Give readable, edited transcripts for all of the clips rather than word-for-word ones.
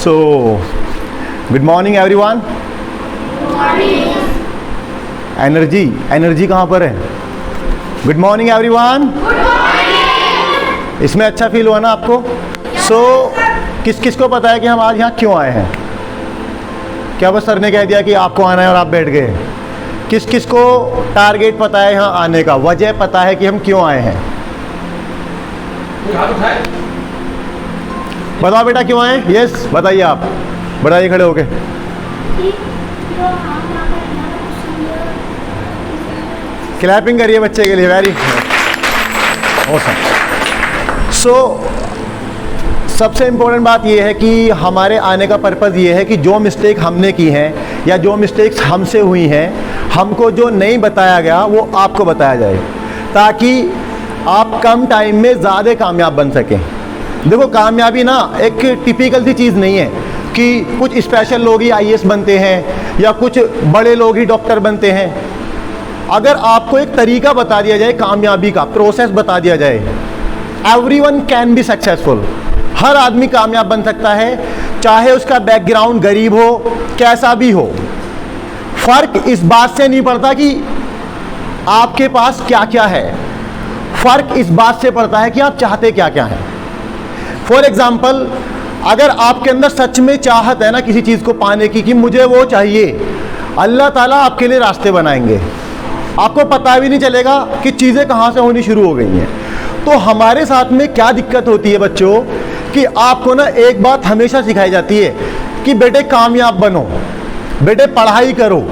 So, good morning everyone. Energy कहाँ पर है? Good morning everyone. इसमें अच्छा फील हुआ ना आपको? किस किस को पता है कि हम आज यहाँ क्यों आए हैं? क्या बस सर ने कह दिया कि आपको आना है और आप बैठ गए? किस किस को टारगेट पता है यहाँ आने का, वजह पता है कि हम क्यों आए हैं? बताओ बेटा क्यों आए? यस बताइए, आप बताइए खड़े होके. क्लैपिंग करिए बच्चे के लिए. Very awesome. सबसे इम्पोर्टेंट बात यह है कि हमारे आने का पर्पज़ ये है कि जो मिस्टेक हमने की हैं या जो मिस्टेक्स हमसे हुई हैं, हमको जो नहीं बताया गया वो आपको बताया जाए, ताकि आप कम टाइम में ज़्यादा कामयाब बन सकें. देखो, कामयाबी ना एक टिपिकल सी चीज़ नहीं है कि कुछ स्पेशल लोग ही आईएएस बनते हैं या कुछ बड़े लोग ही डॉक्टर बनते हैं. अगर आपको एक तरीका बता दिया जाए, कामयाबी का प्रोसेस बता दिया जाए, एवरीवन कैन बी सक्सेसफुल. हर आदमी कामयाब बन सकता है, चाहे उसका बैकग्राउंड गरीब हो, कैसा भी हो. फ़र्क इस बात से नहीं पड़ता कि आपके पास क्या क्या है, फ़र्क इस बात से पड़ता है कि आप चाहते क्या क्या हैं. फॉर एग्ज़ाम्पल, अगर आपके अंदर सच में चाहत है ना किसी चीज़ को पाने की कि मुझे वो चाहिए, अल्लाह ताला आपके लिए रास्ते बनाएंगे. आपको पता भी नहीं चलेगा कि चीज़ें कहाँ से होनी शुरू हो गई हैं. तो हमारे साथ में क्या दिक्कत होती है बच्चों, कि आपको ना एक बात हमेशा सिखाई जाती है कि बेटे कामयाब बनो, बेटे पढ़ाई करो,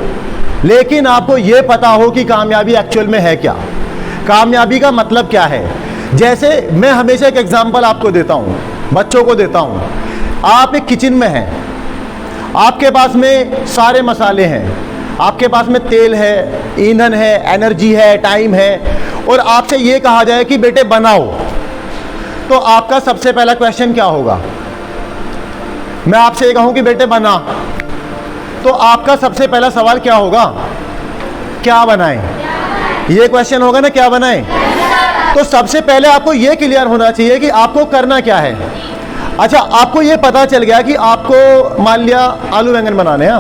लेकिन आपको ये पता हो कि कामयाबी एक्चुअल में है क्या, कामयाबी का मतलब क्या है. जैसे मैं हमेशा एक एग्जांपल आपको देता हूँ, बच्चों को देता हूँ. आप एक किचन में हैं, आपके पास में सारे मसाले हैं, आपके पास में तेल है, ईंधन है, एनर्जी है, टाइम है, और आपसे ये कहा जाए कि बेटे बनाओ, तो आपका सबसे पहला क्वेश्चन क्या होगा? मैं आपसे ये कहूँ कि बेटे बना, तो आपका सबसे पहला सवाल क्या होगा? क्या बनाएं? ये क्वेश्चन होगा ना, क्या बनाएं. तो सबसे पहले आपको ये क्लियर होना चाहिए कि आपको करना क्या है. अच्छा, आपको ये पता चल गया कि आपको मान लिया आलू बैंगन बनाने हैं,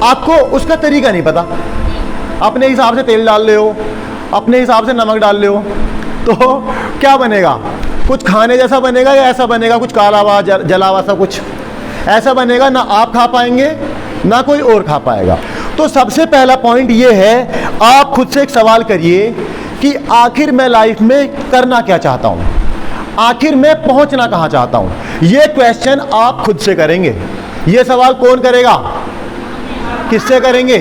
आपको उसका तरीका नहीं पता, अपने हिसाब से तेल डाल ले हो, अपने हिसाब से नमक डाल ले हो, तो क्या बनेगा? कुछ खाने जैसा बनेगा या ऐसा बनेगा कुछ काला हुआ जला हुआ सा कुछ ऐसा बनेगा, ना आप खा पाएंगे ना कोई और खा पाएगा. तो सबसे पहला पॉइंट ये है, आप खुद से एक सवाल करिए कि आखिर मैं लाइफ में करना क्या चाहता हूँ, आखिर मैं पहुँचना कहाँ चाहता हूँ. ये क्वेश्चन आप खुद से करेंगे. ये सवाल कौन करेगा? किससे करेंगे?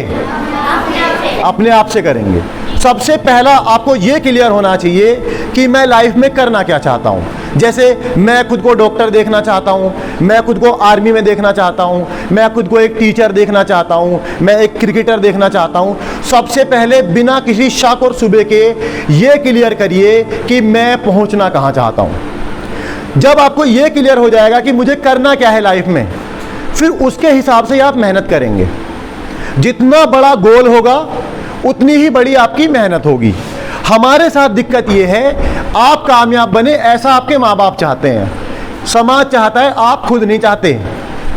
अपने आप से करेंगे. सबसे पहला आपको ये क्लियर होना चाहिए कि मैं लाइफ में करना क्या चाहता हूँ. जैसे मैं खुद को डॉक्टर देखना चाहता हूँ, मैं खुद को आर्मी में देखना चाहता हूँ, मैं खुद को एक टीचर देखना चाहता हूँ, मैं एक क्रिकेटर देखना चाहता हूँ. सबसे पहले बिना किसी शक और शुबे के ये क्लियर करिए कि मैं पहुँचना कहाँ चाहता हूँ. जब आपको ये क्लियर हो जाएगा कि मुझे करना क्या है लाइफ में, फिर उसके हिसाब से आप मेहनत करेंगे. जितना बड़ा गोल होगा उतनी ही बड़ी आपकी मेहनत होगी. हमारे साथ दिक्कत ये है, आप कामयाब बने ऐसा आपके माँ बाप चाहते हैं, समाज चाहता है, आप खुद नहीं चाहते.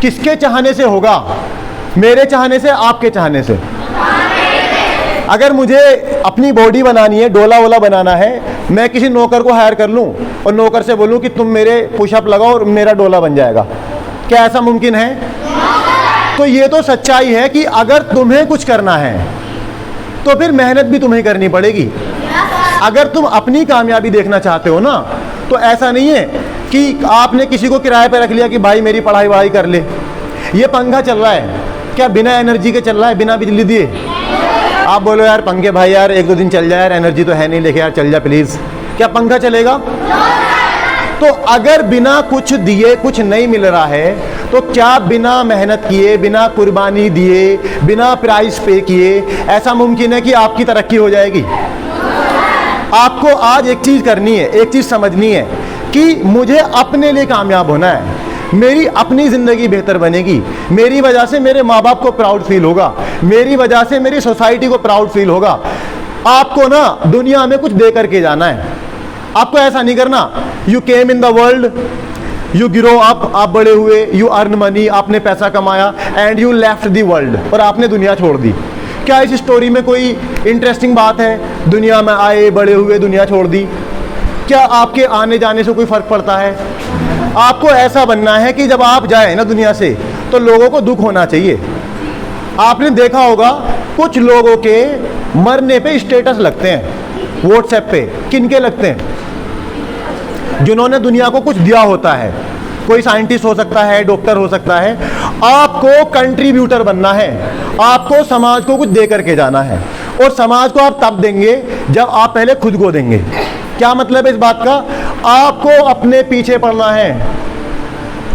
किसके चाहने से होगा? मेरे चाहने से, आपके चाहने से. अगर मुझे अपनी बॉडी बनानी है, डोला वोला बनाना है, मैं किसी नौकर को हायर कर लूँ और नौकर से बोलूँ कि तुम मेरे पुशअप लगाओ और मेरा डोला बन जाएगा, क्या ऐसा मुमकिन है? तो ये तो सच्चाई है कि अगर तुम्हें कुछ करना है तो फिर मेहनत भी तुम्हें करनी पड़ेगी. अगर तुम अपनी कामयाबी देखना चाहते हो ना, तो ऐसा नहीं है कि आपने किसी को किराए पे रख लिया कि भाई मेरी पढ़ाई वढ़ाई कर ले. ये पंखा चल रहा है, क्या बिना एनर्जी के चल रहा है, बिना बिजली दिए? आप बोलो यार पंखे भाई यार 1-2 दिन चल जाए यार, एनर्जी तो है नहीं, लेके यार चल जा प्लीज़. क्या पंखा चलेगा? तो अगर बिना कुछ दिए कुछ नहीं मिल रहा है, तो क्या बिना मेहनत किए, बिना कुर्बानी दिए, बिना प्राइस पे किए ऐसा मुमकिन है कि आपकी तरक्की हो जाएगी? आपको आज एक चीज़ करनी है, एक चीज़ समझनी है कि मुझे अपने लिए कामयाब होना है, मेरी अपनी ज़िंदगी बेहतर बनेगी, मेरी वजह से मेरे माँ बाप को प्राउड फील होगा, मेरी वजह से मेरी सोसाइटी को प्राउड फील होगा. आपको ना दुनिया में कुछ दे करके जाना है. आपको ऐसा नहीं करना, you came in the world, you grow up, आप बड़े हुए, यू अर्न मनी, आपने पैसा कमाया, and you left the world, और आपने दुनिया छोड़ दी। क्या इस स्टोरी में कोई इंटरेस्टिंग बात है? दुनिया में आए, बड़े हुए, दुनिया छोड़ दी। क्या आपके आने जाने से कोई फ़र्क पड़ता है? आपको ऐसा बनना है कि जब आप जाए ना दुनिया से तो लोगों को दुख होना चाहिए। आपने देखा होगा कुछ लोगों के मरने पे स्टेटस लगते हैं व्हाट्सएप पे। किनके लगते हैं? जिन्होंने दुनिया को कुछ दिया होता है। कोई साइंटिस्ट हो सकता है, डॉक्टर हो सकता है। आपको कंट्रीब्यूटर बनना है, आपको समाज को कुछ दे करके जाना है, और समाज को आप तब देंगे जब आप पहले खुद को देंगे। क्या मतलब है इस बात का? आपको अपने पीछे पड़ना है।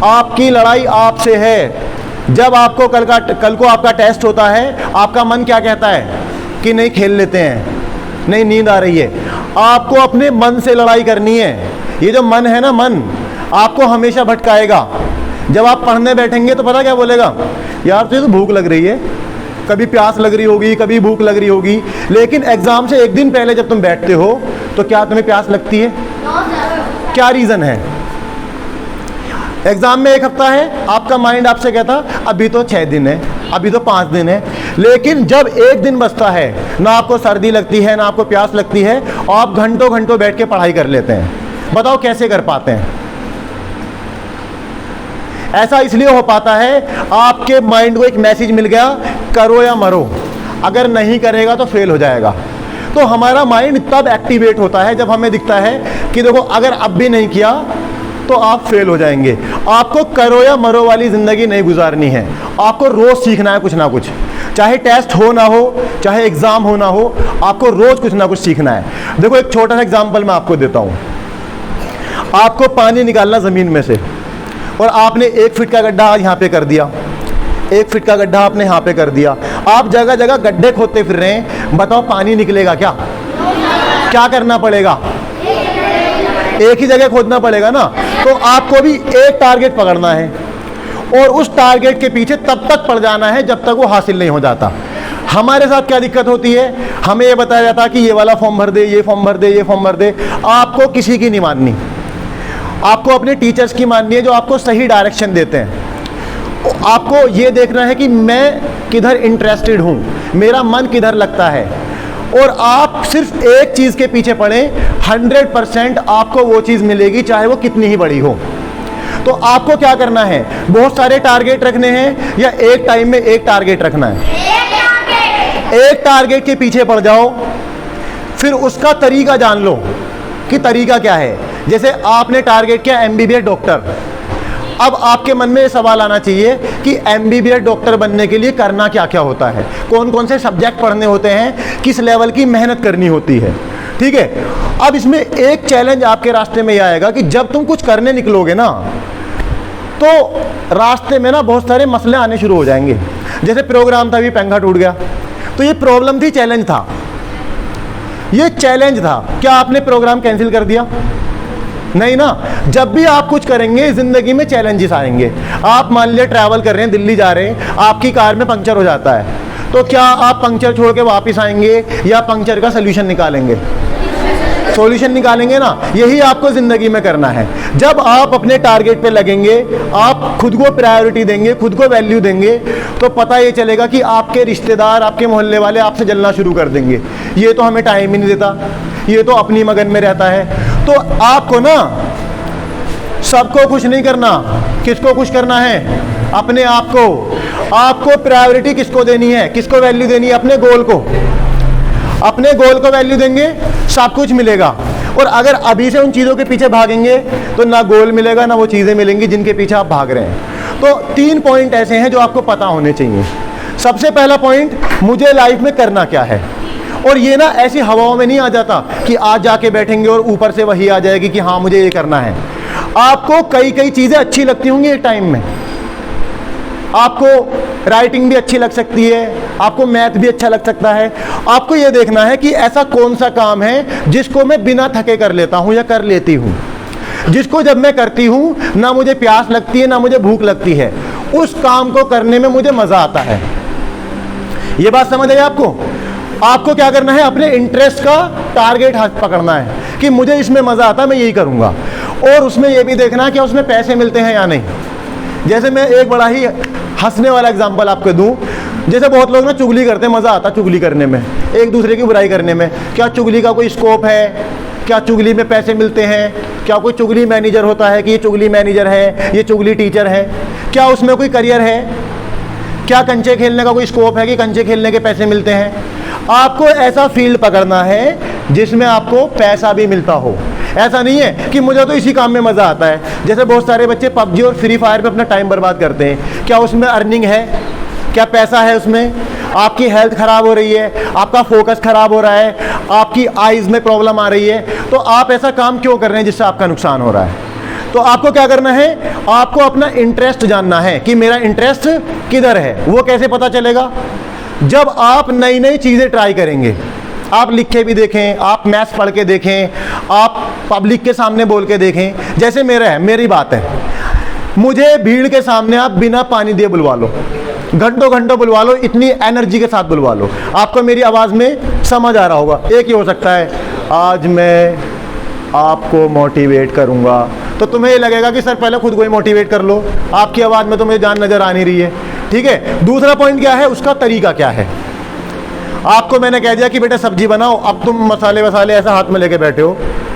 आपकी लड़ाई आपसे है। जब आपको कल को आपका टेस्ट होता है, आपका मन क्या कहता है कि नहीं खेल लेते हैं, नहीं नींद आ रही है। आपको अपने मन से लड़ाई करनी है। ये जो मन है ना, मन आपको हमेशा भटकाएगा। जब आप पढ़ने बैठेंगे तो पता क्या बोलेगा? यार तुझे तो भूख लग रही है, कभी प्यास लग रही होगी, कभी भूख लग रही होगी, लेकिन एग्जाम से एक दिन पहले जब तुम बैठते हो तो क्या तुम्हें प्यास लगती है? क्या रीज़न है? एग्जाम में एक हफ्ता है, आपका माइंड आपसे कहता अभी तो 6 दिन है, अभी तो 5 दिन है। लेकिन जब एक दिन बचता है, ना आपको सर्दी लगती है, ना आपको प्यास लगती है, और आप घंटों घंटों बैठ के पढ़ाई कर लेते हैं। बताओ कैसे कर पाते हैं? ऐसा इसलिए हो पाता है, आपके माइंड को एक मैसेज मिल गया, करो या मरो, अगर नहीं करेगा तो फेल हो जाएगा। तो हमारा माइंड तब एक्टिवेट होता है जब हमें दिखता है कि देखो अगर अब भी नहीं किया तो आप फेल हो जाएंगे। आपको करो या मरो वाली ज़िंदगी नहीं गुजारनी है। आपको रोज़ सीखना है कुछ ना कुछ, चाहे टेस्ट हो ना हो, चाहे एग्ज़ाम हो ना हो, आपको रोज़ कुछ ना कुछ सीखना है। देखो एक छोटा सा एग्जाम्पल मैं आपको देता हूँ। आपको पानी निकालना ज़मीन में से, और आपने 1 फीट का गड्ढा आज यहाँ पे कर दिया, 1 फीट का गड्ढा आपने यहाँ पे कर दिया। आप जगह जगह गड्ढे खोदते फिर रहे हैं। बताओ पानी निकलेगा क्या? क्या करना पड़ेगा? एक ही जगह खोदना पड़ेगा ना। तो आपको भी एक टारगेट पकड़ना है, और उस टारगेट के पीछे तब तक पड़ जाना है जब तक वो हासिल नहीं हो जाता। हमारे साथ क्या दिक्कत होती है? हमें ये बताया जाता कि ये वाला फॉर्म भर दे, ये फॉर्म भर दे, ये फॉर्म भर दे। आपको किसी की नहीं माननी, आपको अपने टीचर्स की माननी है जो आपको सही डायरेक्शन देते हैं। आपको ये देखना है कि मैं किधर इंटरेस्टेड हूँ, मेरा मन किधर लगता है, और आप सिर्फ एक चीज़ के पीछे पड़ें, 100% आपको वो चीज़ मिलेगी, चाहे वो कितनी ही बड़ी हो। तो आपको क्या करना है? बहुत सारे टारगेट रखने हैं या एक टाइम में एक टारगेट रखना है? एक टारगेट के पीछे पड़ जाओ, फिर उसका तरीका जान लो कि तरीका क्या है। जैसे आपने टारगेट किया MBBS डॉक्टर, अब आपके मन में ये सवाल आना चाहिए कि MBBS डॉक्टर बनने के लिए करना क्या क्या होता है, कौन कौन से सब्जेक्ट पढ़ने होते हैं, किस लेवल की मेहनत करनी होती है। ठीक है, अब इसमें एक चैलेंज आपके रास्ते में ये आएगा कि जब तुम कुछ करने निकलोगे ना, तो रास्ते में ना बहुत सारे मसले आने शुरू हो जाएंगे। जैसे प्रोग्राम था, अभी पंखा टूट गया, तो ये प्रॉब्लम थी, चैलेंज था, ये चैलेंज था। क्या आपने प्रोग्राम कैंसिल कर दिया? नहीं ना। जब भी आप कुछ करेंगे जिंदगी में चैलेंजेस आएंगे। आप मान लीजिए ट्रैवल कर रहे हैं, दिल्ली जा रहे हैं, आपकी कार में पंक्चर हो जाता है, तो क्या आप पंक्चर छोड़ के वापस आएंगे या पंक्चर का सलूशन निकालेंगे? सॉल्यूशन निकालेंगे ना। यही आपको ज़िंदगी में करना है। जब आप अपने टारगेट पे लगेंगे, आप खुद को प्रायोरिटी देंगे, खुद को वैल्यू देंगे, तो पता ये चलेगा कि आपके रिश्तेदार, आपके मोहल्ले वाले आपसे जलना शुरू कर देंगे, ये तो हमें टाइम ही नहीं देता, ये तो अपनी मगन में रहता है। तो आपको ना सबको खुश नहीं करना, किसको खुश करना है? अपने आप को। आपको प्रायोरिटी किसको देनी है, किसको वैल्यू देनी है? अपने गोल को। अपने गोल को वैल्यू देंगे, सब कुछ मिलेगा। और अगर अभी से उन चीज़ों के पीछे भागेंगे तो ना गोल मिलेगा, ना वो चीज़ें मिलेंगी जिनके पीछे आप भाग रहे हैं। तो 3 पॉइंट ऐसे हैं जो आपको पता होने चाहिए। सबसे पहला पॉइंट, मुझे लाइफ में करना क्या है। और ये ना ऐसी हवाओं में नहीं आ जाता कि आज जाके बैठेंगे और ऊपर से वही आ जाएगी कि हाँ मुझे ये करना है। आपको कई कई चीज़ें अच्छी लगती होंगी एक टाइम में। आपको राइटिंग भी अच्छी लग सकती है, आपको मैथ भी अच्छा लग सकता है। आपको ये देखना है कि ऐसा कौन सा काम है जिसको मैं बिना थके कर लेता हूँ या कर लेती हूँ, जिसको जब मैं करती हूँ ना मुझे प्यास लगती है ना मुझे भूख लगती है, उस काम को करने में मुझे मज़ा आता है। ये बात समझ आई आपको? आपको क्या करना है? अपने इंटरेस्ट का टारगेट हाथ पकड़ना है कि मुझे इसमें मज़ा आता है, मैं यही करूँगा। और उसमें ये भी देखना कि उसमें पैसे मिलते हैं या नहीं। जैसे मैं एक बड़ा ही हंसने वाला एग्जांपल आपको दूं, जैसे बहुत लोग ना चुगली करते हैं, मज़ा आता चुगली करने में, एक दूसरे की बुराई करने में। क्या चुगली का कोई स्कोप है? क्या चुगली में पैसे मिलते हैं? क्या कोई चुगली मैनेजर होता है कि ये चुगली मैनेजर है, ये चुगली टीचर है? क्या उसमें कोई करियर है? क्या कंचे खेलने का कोई स्कोप है कि कंचे खेलने के पैसे मिलते हैं? आपको ऐसा फील्ड पकड़ना है जिसमें आपको पैसा भी मिलता हो। ऐसा नहीं है कि मुझे तो इसी काम में मज़ा आता है। जैसे बहुत सारे बच्चे पबजी और फ्री फायर पे अपना टाइम बर्बाद करते हैं। क्या उसमें अर्निंग है? क्या पैसा है उसमें? आपकी हेल्थ ख़राब हो रही है, आपका फोकस ख़राब हो रहा है, आपकी आइज़ में प्रॉब्लम आ रही है, तो आप ऐसा काम क्यों कर रहे हैं जिससे आपका नुकसान हो रहा है? तो आपको क्या करना है? आपको अपना इंटरेस्ट जानना है कि मेरा इंटरेस्ट किधर है। वो कैसे पता चलेगा? जब आप नई नई चीज़ें ट्राई करेंगे। आप लिख के भी देखें, आप मैथ्स पढ़ के देखें, आप पब्लिक के सामने बोल के देखें। जैसे मेरी बात है, मुझे भीड़ के सामने आप बिना पानी दिए बुलवा लो, घंटों घंटों बुलवा लो, इतनी एनर्जी के साथ बुलवा लो, आपको मेरी आवाज़ में समझ आ रहा होगा। एक ही हो सकता है, आज मैं आपको मोटिवेट करूंगा, तो तुम्हें ये लगेगा कि सर पहले खुद को ही मोटिवेट कर लो, आपकी आवाज़ में तो मुझे जान नज़र आ नहीं रही है। ठीक है। दूसरा पॉइंट क्या है? उसका तरीका क्या है। आपको मैंने कह दिया कि बेटा सब्जी बनाओ, अब तुम मसाले वसाले ऐसा हाथ में लेके बैठे हो,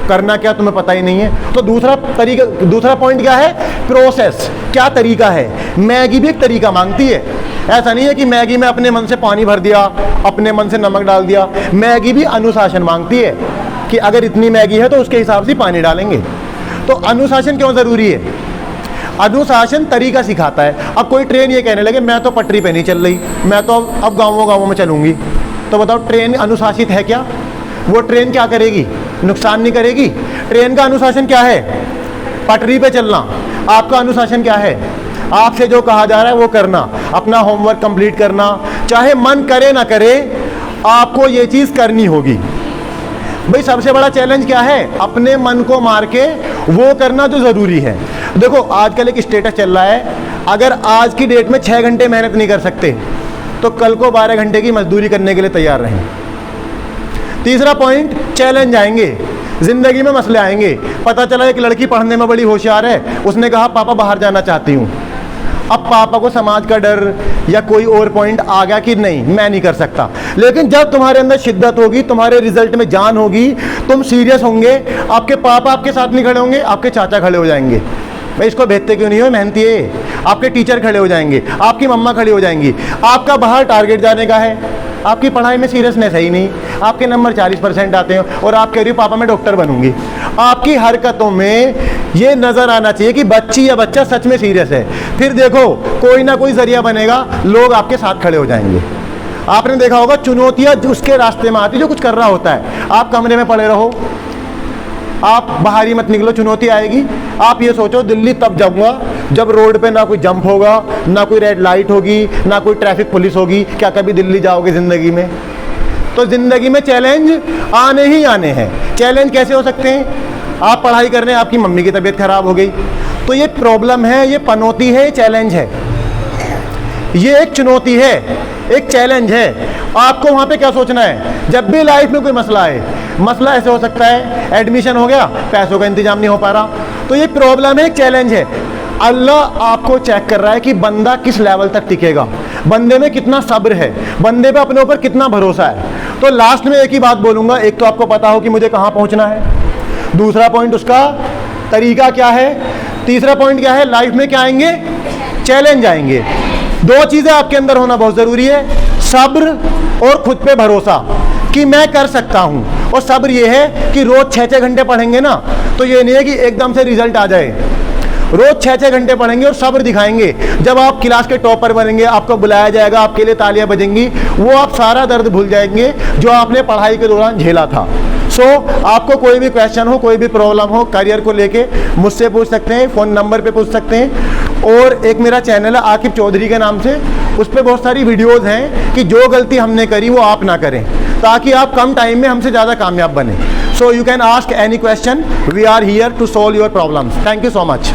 करना क्या तुम्हें पता ही नहीं है। तो दूसरा पॉइंट क्या है? प्रोसेस, क्या तरीका है। मैगी भी एक तरीका मांगती है। ऐसा नहीं है कि मैगी में अपने मन से पानी भर दिया, अपने मन से नमक डाल दिया। मैगी भी अनुशासन मांगती है कि अगर इतनी मैगी है तो उसके हिसाब से पानी डालेंगे। तो अनुशासन क्यों ज़रूरी है? अनुशासन तरीका सिखाता है। अब कोई ट्रेन ये कहने लगे मैं तो पटरी पे नहीं चल रही, मैं तो अब गाँवों में चलूँगी, तो बताओ ट्रेन अनुशासित है क्या? वो ट्रेन क्या करेगी? नुकसान नहीं करेगी। ट्रेन का अनुशासन क्या है? पटरी पे चलना। आपका अनुशासन क्या है? आपसे जो कहा जा रहा है वो करना, अपना होमवर्क कंप्लीट करना, चाहे मन करे ना करे, आपको ये चीज़ करनी होगी। भाई सबसे बड़ा चैलेंज क्या है? अपने मन को मार के वो करना जो ज़रूरी है। देखो आजकल एक स्टेटस चल रहा है, अगर आज की डेट में 6 घंटे मेहनत नहीं कर सकते तो कल को 12 घंटे की मजदूरी करने के लिए तैयार रहें। तीसरा पॉइंट, चैलेंज आएंगे, जिंदगी में मसले आएंगे। पता चला एक लड़की पढ़ने में बड़ी होशियार है, उसने कहा पापा बाहर जाना चाहती हूँ। अब पापा को समाज का डर या कोई और पॉइंट आ गया कि नहीं मैं नहीं कर सकता। लेकिन जब तुम्हारे अंदर शिद्दत होगी, तुम्हारे रिजल्ट में जान होगी, तुम सीरियस होंगे, आपके पापा आपके साथ नहीं खड़े होंगे, आपके चाचा खड़े हो जाएंगे। भाई इसको भेजते क्यों नहीं हो, मेहनती है। आपके टीचर खड़े हो जाएंगे, आपकी मम्मा खड़ी हो जाएंगी। आपका बाहर टारगेट जाने का है, आपकी पढ़ाई में सीरियसनेस है ही नहीं, आपके नंबर 40% आते हैं और आप कह रही हो पापा मैं डॉक्टर बनूंगी। आपकी हरकतों में ये नज़र आना चाहिए कि बच्ची या बच्चा सच में सीरियस है। फिर देखो कोई ना कोई जरिया बनेगा, लोग आपके साथ खड़े हो जाएंगे। आपने देखा होगा चुनौतियाँ उसके रास्ते में आती जो कुछ कर रहा होता है। आप कमरे में पड़े रहो, आप बाहर ही मत निकलो, चुनौती आएगी। आप ये सोचो दिल्ली तब जाऊंगा जब रोड पे ना कोई जंप होगा, ना कोई रेड लाइट होगी, ना कोई ट्रैफिक पुलिस होगी। क्या कभी दिल्ली जाओगे ज़िंदगी में? तो ज़िंदगी में चैलेंज आने ही आने हैं। चैलेंज कैसे हो सकते हैं? आप पढ़ाई कर रहे हैं, आपकी मम्मी की तबीयत खराब हो गई, तो ये प्रॉब्लम है, ये पनौती है, ये चैलेंज है, ये एक चुनौती है, एक चैलेंज है। आपको वहाँ पे क्या सोचना है? जब भी लाइफ में कोई मसला है, मसला ऐसे हो सकता है एडमिशन हो गया, पैसों का इंतजाम नहीं हो पा रहा, तो ये प्रॉब्लम है, एक चैलेंज है। अल्लाह आपको चेक कर रहा है कि बंदा किस लेवल तक टिकेगा, बंदे में कितना सब्र है, बंदे पे अपने ऊपर कितना भरोसा है। तो लास्ट में एक ही बात बोलूँगा, एक तो आपको पता हो कि मुझे कहाँ पहुँचना है, दूसरा पॉइंट उसका तरीका क्या है, तीसरा पॉइंट क्या है, लाइफ में क्या आएंगे, चैलेंज आएंगे। दो चीज़ें आपके अंदर होना बहुत ज़रूरी है, सब्र और खुद पे भरोसा कि मैं कर सकता हूँ। और सब्र ये है कि रोज़ 6-6 घंटे पढ़ेंगे ना, तो ये नहीं है कि एकदम से रिजल्ट आ जाए। रोज़ 6-6 घंटे पढ़ेंगे और सब्र दिखाएंगे। जब आप क्लास के टॉपर बनेंगे, आपको बुलाया जाएगा, आपके लिए तालियां बजेंगी, वो आप सारा दर्द भूल जाएंगे जो आपने पढ़ाई के दौरान झेला था। आपको कोई भी क्वेश्चन हो, कोई भी प्रॉब्लम हो करियर को लेके, मुझसे पूछ सकते हैं, फ़ोन नंबर पे पूछ सकते हैं। और एक मेरा चैनल है आकिब चौधरी के नाम से, उस पर बहुत सारी वीडियोज़ हैं कि जो गलती हमने करी वो आप ना करें, ताकि आप कम टाइम में हमसे ज़्यादा कामयाब बने। So you can ask any question, we are here to solve your problems. Thank you so much.